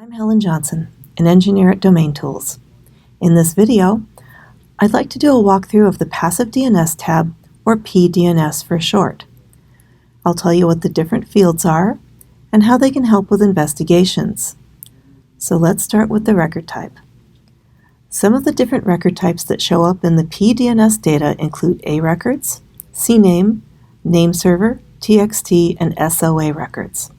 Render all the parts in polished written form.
I'm Helen Johnson, an engineer at DomainTools. In this video, I'd like to do a walkthrough of the Passive DNS tab, or PDNS for short. I'll tell you what the different fields are and how they can help with investigations. So let's start with the record type. Some of the different record types that show up in the PDNS data include A records, CNAME, name server, TXT, and SOA records.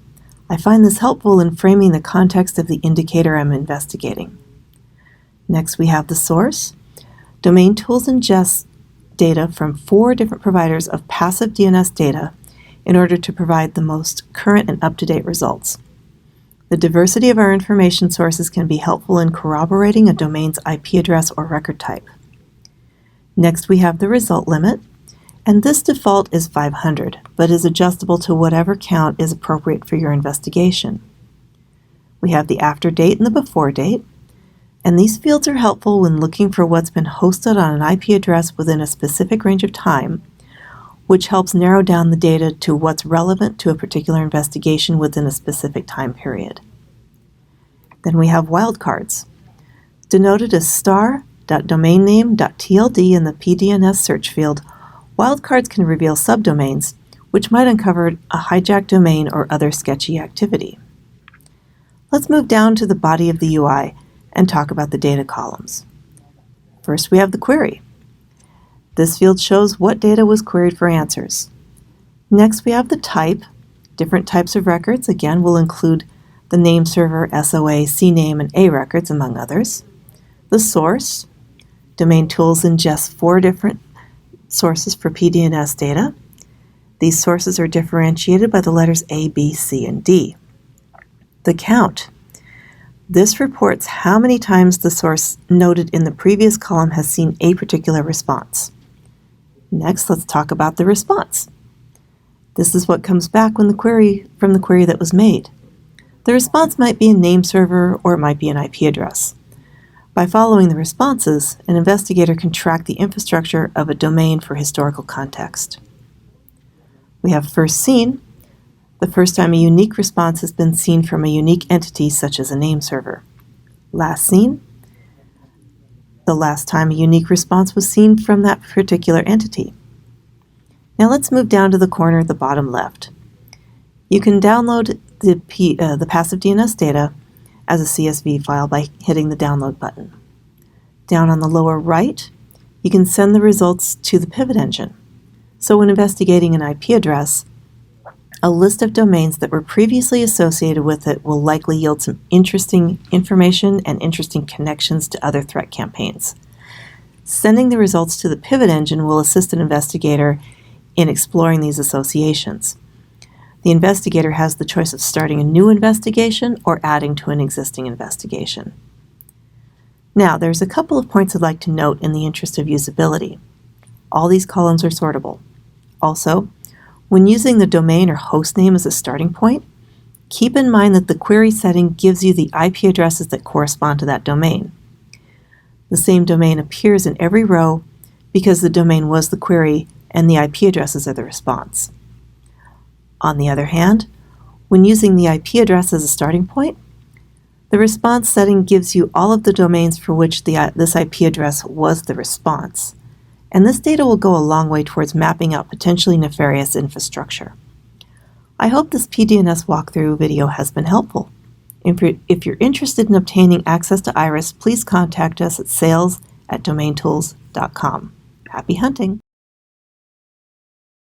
I find this helpful in framing the context of the indicator I'm investigating. Next, we have the source. DomainTools ingests data from 4 different providers of passive DNS data in order to provide the most current and up-to-date results. The diversity of our information sources can be helpful in corroborating a domain's IP address or record type. Next, we have the result limit, and this default is 500, but is adjustable to whatever count is appropriate for your investigation. We have the after date and the before date, and these fields are helpful when looking for what's been hosted on an IP address within a specific range of time, which helps narrow down the data to what's relevant to a particular investigation within a specific time period. Then we have wildcards, denoted as star.domainname.tld in the PDNS search field. Wildcards can reveal subdomains, which might uncover a hijacked domain or other sketchy activity. Let's move down to the body of the UI and talk about the data columns. First, we have the query. This field shows what data was queried for answers. Next, we have the type. Different types of records, again, will include the name server, SOA, CNAME, and A records, among others. The source. DomainTools ingests 4 different sources for PDNS data. These sources are differentiated by the letters A, B, C, and D. The count. This reports how many times the source noted in the previous column has seen a particular response. Next, let's talk about the response. This is what comes back from the query that was made. The response might be a name server or it might be an IP address. By following the responses, an investigator can track the infrastructure of a domain for historical context. We have first seen, the first time a unique response has been seen from a unique entity such as a name server. Last seen, the last time a unique response was seen from that particular entity. Now let's move down to the corner at the bottom left. You can download the passive DNS data as a CSV file by hitting the download button. Down on the lower right, you can send the results to the pivot engine. So when investigating an IP address, a list of domains that were previously associated with it will likely yield some interesting information and interesting connections to other threat campaigns. Sending the results to the pivot engine will assist an investigator in exploring these associations. The investigator has the choice of starting a new investigation or adding to an existing investigation. Now, there's a couple of points I'd like to note in the interest of usability. All these columns are sortable. Also, when using the domain or host name as a starting point, keep in mind that the query setting gives you the IP addresses that correspond to that domain. The same domain appears in every row because the domain was the query and the IP addresses are the response. On the other hand, when using the IP address as a starting point, the response setting gives you all of the domains for which this IP address was the response. And this data will go a long way towards mapping out potentially nefarious infrastructure. I hope this PDNS walkthrough video has been helpful. If you're interested in obtaining access to Iris, please contact us at sales@domaintools.com. Happy hunting!